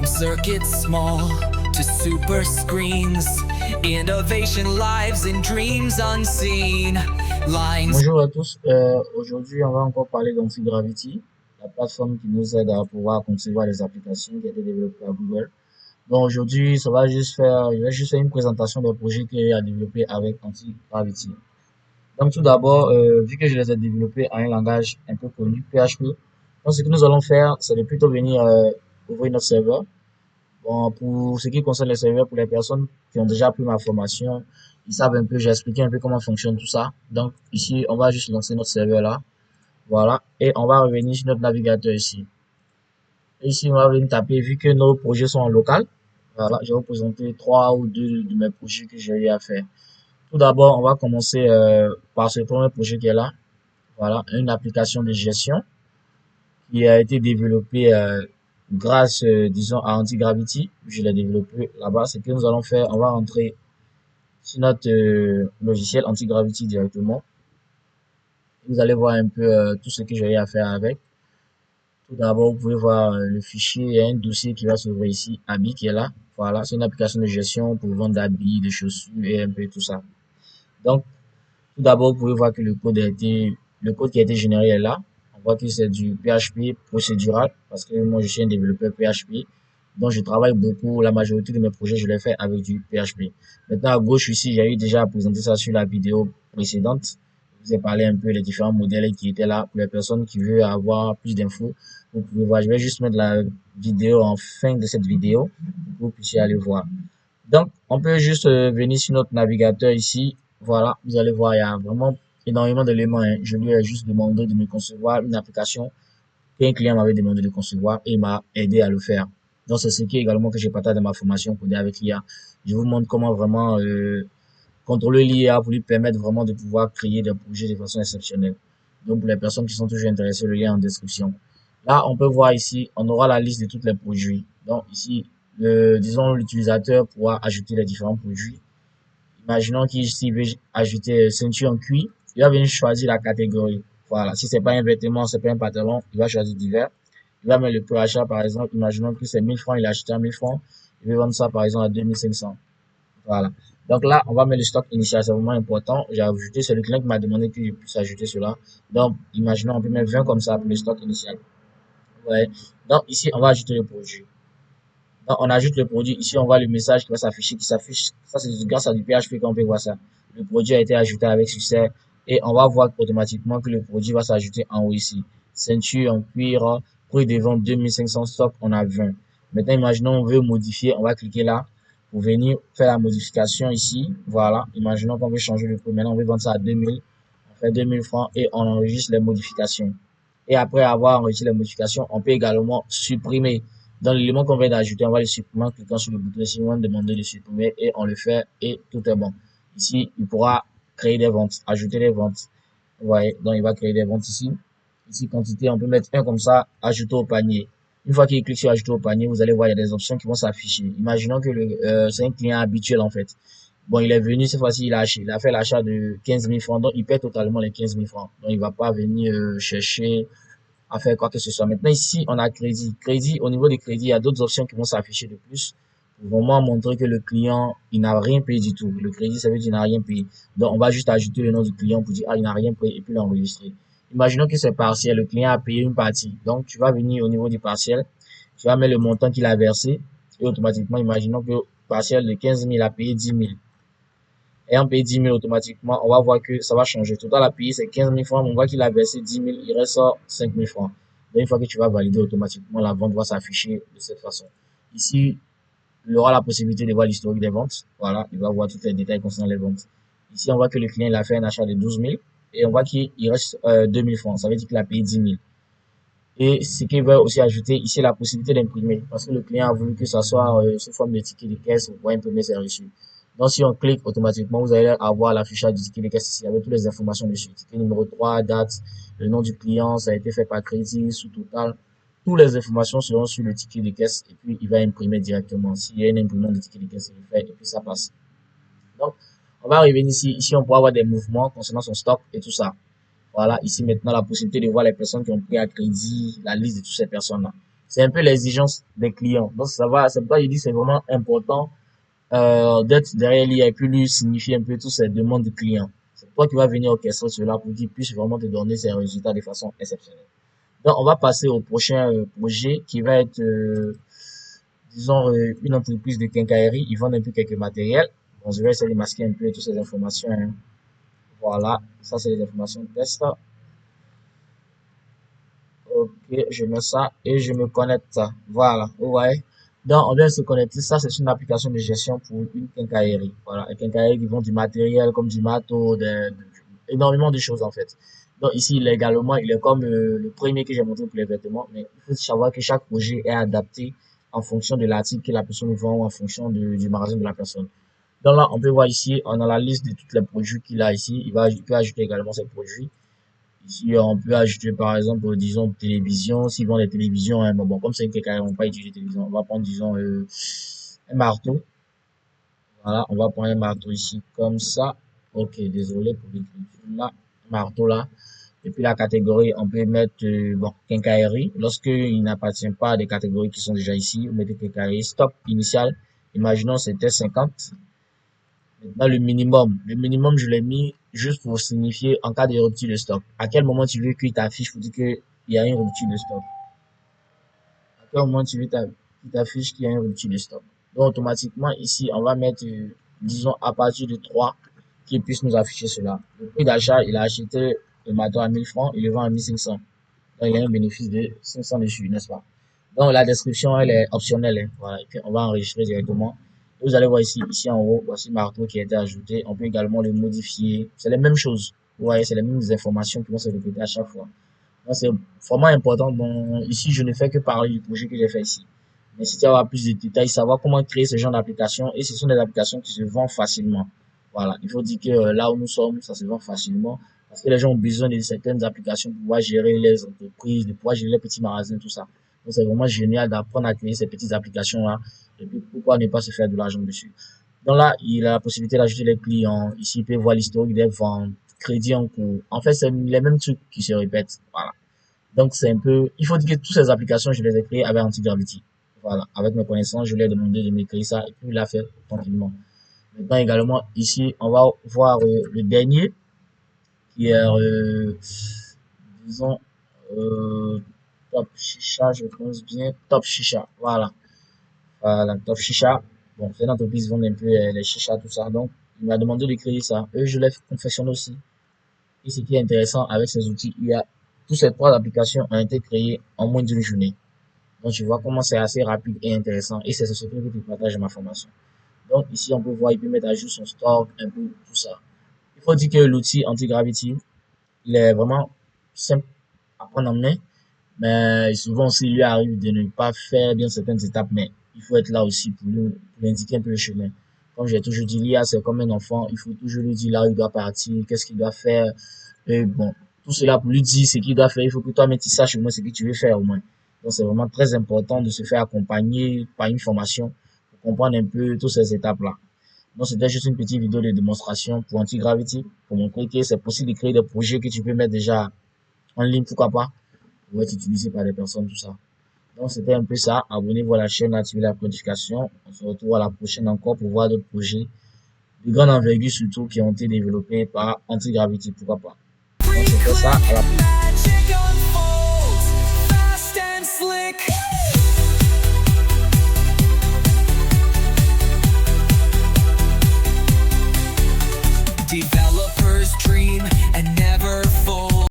From circuits small to super screens, innovation lives in dreams unseen. Lines. Bonjour à tous. Aujourd'hui, on va encore parler d'Antigravity, la plateforme qui nous aide à pouvoir concevoir des applications qui a été développée à Google. Donc aujourd'hui, je vais juste faire une présentation des projets qu'il y a développés avec Antigravity. Donc tout d'abord, vu que je les ai développés en un langage un peu connu, PHP, donc ce que nous allons faire, c'est de plutôt venir ouvrir notre serveur. Bon, pour ce qui concerne les serveurs, pour les personnes qui ont déjà pris ma formation, ils savent un peu, j'ai expliqué un peu comment fonctionne tout ça. Donc ici, on va juste lancer notre serveur là. Voilà. Et on va revenir sur notre navigateur ici. Et ici, on va venir taper, vu que nos projets sont en local. Voilà, je vais vous présenter trois ou deux de mes projets que j'ai eu à faire. Tout d'abord, on va commencer par ce premier projet qui est là. Voilà, une application de gestion qui a été développée grâce, disons, à Antigravity. Je l'ai développé là-bas. Ce que nous allons faire, on va rentrer sur notre logiciel Antigravity directement. Vous allez voir un peu tout ce que j'ai à faire avec. Tout d'abord, vous pouvez voir le fichier. Il y a un dossier qui va s'ouvrir ici, habits qui est là. Voilà, c'est une application de gestion pour vendre d'habits, des chaussures et un peu tout ça. Donc, tout d'abord, vous pouvez voir que le code qui a été généré est là. On voit que c'est du PHP procédural parce que moi, je suis un développeur PHP. Donc, je travaille beaucoup. La majorité de mes projets, je les fais avec du PHP. Maintenant, à gauche ici, j'ai eu déjà présenté ça sur la vidéo précédente. Je vous ai parlé un peu des différents modèles qui étaient là pour les personnes qui veulent avoir plus d'infos. Vous pouvez voir, je vais juste mettre la vidéo en fin de cette vidéo pour que vous puissiez aller voir. Donc, on peut juste venir sur notre navigateur ici. Voilà, vous allez voir, il y a vraiment énormément d'éléments, hein. Je lui ai juste demandé de me concevoir une application qu'un client m'avait demandé de concevoir et il m'a aidé à le faire. Donc, c'est ce qui est également que j'ai partagé dans ma formation codée avec l'IA. Je vous montre comment vraiment contrôler l'IA pour lui permettre vraiment de pouvoir créer des projets de façon exceptionnelle. Donc, pour les personnes qui sont toujours intéressées, le lien en description. Là, on peut voir ici, on aura la liste de tous les produits. Donc, ici, disons, l'utilisateur pourra ajouter les différents produits. Imaginons qu'il veut ajouter ceinture en cuir, il va venir choisir la catégorie. Voilà, si c'est pas un vêtement, c'est pas un pantalon, il va choisir divers. Il va mettre le prix achat, par exemple, imaginons que c'est 1000 francs, il a acheté à 1000 francs, il veut vendre ça, par exemple, à 2500. Voilà. Donc là, on va mettre le stock initial, c'est vraiment important. J'ai ajouté, c'est le client qui m'a demandé que je puisse ajouter cela. Donc, imaginons, on peut mettre 20 comme ça pour le stock initial. Ouais. Donc, ici, on va ajouter le produit. Donc, on ajoute le produit. Ici, on voit le message qui va s'afficher, qui s'affiche. Ça, c'est grâce à du PHP qu'on peut voir ça. Le produit a été ajouté avec succès. Et on va voir automatiquement que le produit va s'ajouter en haut ici. Ceinture en cuir, prix de vente 2500 stock, on a 20. Maintenant, imaginons, on veut modifier. On va cliquer là pour venir faire la modification ici. Voilà. Imaginons qu'on veut changer le prix. Maintenant, on veut vendre ça à 2000. On fait 2000 francs et on enregistre les modifications. Et après avoir enregistré les modifications, on peut également supprimer. Dans l'élément qu'on vient d'ajouter, on va le supprimer en cliquant sur le bouton ici, on va demander de supprimer et on le fait et tout est bon. Ici, il pourra créer des ventes, ajouter des ventes. Vous voyez, donc il va créer des ventes ici. Ici, quantité, on peut mettre un comme ça, ajouter au panier. Une fois qu'il clique sur ajouter au panier, vous allez voir, il y a des options qui vont s'afficher. Imaginons que c'est un client habituel en fait. Bon, il est venu, cette fois-ci, il a fait l'achat de 15 000 francs, donc il perd totalement les 15 000 francs. Donc il va pas venir chercher à faire quoi que ce soit. Maintenant, ici, on a crédit. Crédit, au niveau des crédits, il y a d'autres options qui vont s'afficher de plus pour vraiment montrer que le client, il n'a rien payé du tout. Le crédit, ça veut dire qu'il n'a rien payé. Donc, on va juste ajouter le nom du client pour dire, ah, il n'a rien payé et puis l'enregistrer. Imaginons que c'est partiel. Le client a payé une partie. Donc, tu vas venir au niveau du partiel. Tu vas mettre le montant qu'il a versé et automatiquement, imaginons que partiel de 15 000 a payé 10 000. Et on paye 10 000 automatiquement, on va voir que ça va changer. Total à payer, c'est 15 000 francs. On voit qu'il a versé 10 000, il reste 5 000 francs. Donc, une fois que tu vas valider automatiquement, la vente va s'afficher de cette façon. Ici, il aura la possibilité de voir l'historique des ventes. Voilà, il va voir tous les détails concernant les ventes. Ici, on voit que le client il a fait un achat de 12 000 et on voit qu'il reste 2 000 francs. Ça veut dire qu'il a payé 10 000. Et ce qu'il veut aussi ajouter, ici, la possibilité d'imprimer. Parce que le client a voulu que ça soit sous forme de ticket de caisse pour imprimer ses reçus. Donc, si on clique automatiquement, vous allez avoir l'affichage du ticket de caisse ici avec toutes les informations dessus. Ticket numéro 3, date, le nom du client, ça a été fait par crédit, sous total. Toutes les informations seront sur le ticket de caisse et puis il va imprimer directement. S'il y a un imprimant de ticket de caisse, il le fait et puis ça passe. Donc, on va revenir ici. Ici, on pourra avoir des mouvements concernant son stock et tout ça. Voilà, ici maintenant la possibilité de voir les personnes qui ont pris à crédit, la liste de toutes ces personnes-là. C'est un peu l'exigence des clients. Donc, ça va, c'est pourquoi je dis que c'est vraiment important d'être derrière l'IA et puis lui signifier un peu toutes ces demandes de clients. C'est toi qui vas venir orchestrer cela pour qu'il puisse vraiment te donner ces résultats de façon exceptionnelle. Donc, on va passer au prochain projet qui va être, disons, une entreprise de quincaillerie. Ils vendent un peu quelques matériels. Bon, je vais essayer de masquer un peu toutes ces informations, hein. Voilà, ça c'est les informations de test. Ok, je mets ça et je me connecte. Voilà, vous voyez. Donc, on vient se connecter. Ça, c'est une application de gestion pour une quincaillerie. Voilà, une quincaillerie qui vend du matériel comme du matos, énormément de choses en fait. Donc, ici, légalement, il est comme le premier que j'ai montré pour les vêtements. Mais il faut savoir que chaque projet est adapté en fonction de l'article que la personne vend ou en fonction du magasin de la personne. Donc là, on peut voir ici, on a la liste de tous les produits qu'il a ici. Il peut ajouter également ses produits. Ici, on peut ajouter par exemple, disons, télévision. S'ils vendent des télévisions, hein, bon, comme c'est quelqu'un qui ne va pas utiliser télévision, on va prendre, disons, un marteau. Voilà, on va prendre un marteau ici, comme ça. Ok, désolé pour l'écriture là. Marteau là. Et puis la catégorie, on peut mettre, bon, quincaillerie. Lorsqu'il n'appartient pas à des catégories qui sont déjà ici, vous mettez quincaillerie. Stock initial. Imaginons c'était 50. Maintenant, le minimum, je l'ai mis juste pour signifier en cas de rupture de stock. À quel moment tu veux qu'il t'affiche pour dire qu'il y a une rupture de stock? À quel moment tu veux qu'il t'affiche qu'il y a une rupture de stock? Donc, automatiquement, ici, on va mettre, disons, à partir de 3, qu'il puisse nous afficher cela. Le prix d'achat, il a acheté le matos à 1000 francs, il le vend à 1500. Donc, il a un bénéfice de 500 dessus, n'est-ce pas? Donc, la description, elle est optionnelle, hein. Voilà. Et puis, on va enregistrer directement. Vous allez voir ici en haut, voici marteau qui a été ajouté. On peut également le modifier. C'est les mêmes choses. Vous voyez, c'est les mêmes informations qui vont se répéter à chaque fois. Donc, c'est vraiment important. Donc, ici, je ne fais que parler du projet que j'ai fait ici. Mais si tu veux avoir plus de détails, savoir comment créer ce genre d'application, et ce sont des applications qui se vendent facilement. Voilà. Il faut dire que là où nous sommes, ça se vend facilement. Parce que les gens ont besoin de certaines applications pour pouvoir gérer les entreprises, de pouvoir gérer les petits magasins, tout ça. Donc, c'est vraiment génial d'apprendre à créer ces petites applications-là. Et puis, pourquoi ne pas se faire de l'argent dessus? Donc là, il a la possibilité d'ajouter les clients. Ici, il peut voir l'historique des ventes, crédit en cours. En fait, c'est les mêmes trucs qui se répètent. Voilà. Donc, c'est un peu, il faut dire que toutes ces applications, je les ai créées avec Antigravity. Voilà. Avec mes connaissances, je lui ai demandé de m'écrire ça et puis il l'a fait tranquillement. Maintenant, également, ici, on va voir le dernier qui est, disons, Top Chicha, je pense bien. Top Chicha. Voilà. Voilà, Top Chicha. Bon, c'est une entreprise qui vend un peu les chichas, tout ça. Donc, il m'a demandé de créer ça. Et je l'ai confectionné aussi. Et ce qui est intéressant avec ces outils, toutes ces 3 applications ont été créées en moins d'une journée. Donc, tu vois comment c'est assez rapide et intéressant. Et c'est ce que je partage ma formation. Donc, ici, on peut voir, il peut mettre à jour son stock, un peu tout ça. Il faut dire que l'outil Antigravity, il est vraiment simple à prendre en main. Mais souvent aussi, il lui arrive de ne pas faire bien certaines étapes, mais il faut être là aussi pour lui indiquer un peu le chemin. Comme j'ai toujours dit, l'IA, c'est comme un enfant, il faut toujours lui dire là où il doit partir, qu'est-ce qu'il doit faire. Et bon, tout cela pour lui dire ce qu'il doit faire, il faut que toi-même tu saches au moins ce que tu veux faire au moins. Donc, c'est vraiment très important de se faire accompagner par une formation pour comprendre un peu toutes ces étapes-là. Donc, c'était juste une petite vidéo de démonstration pour Antigravity, pour montrer que c'est possible de créer des projets que tu peux mettre déjà en ligne, pourquoi pas, pour être utilisé par des personnes, tout ça. Donc, c'était un peu ça. Abonnez-vous à la chaîne, activez la notification. On se retrouve à la prochaine encore pour voir d'autres projets de grande envergure, surtout qui ont été développés par Antigravity, pourquoi pas. Donc, c'était ça. À la prochaine. Magic unfolds, fast and slick. Developers dream and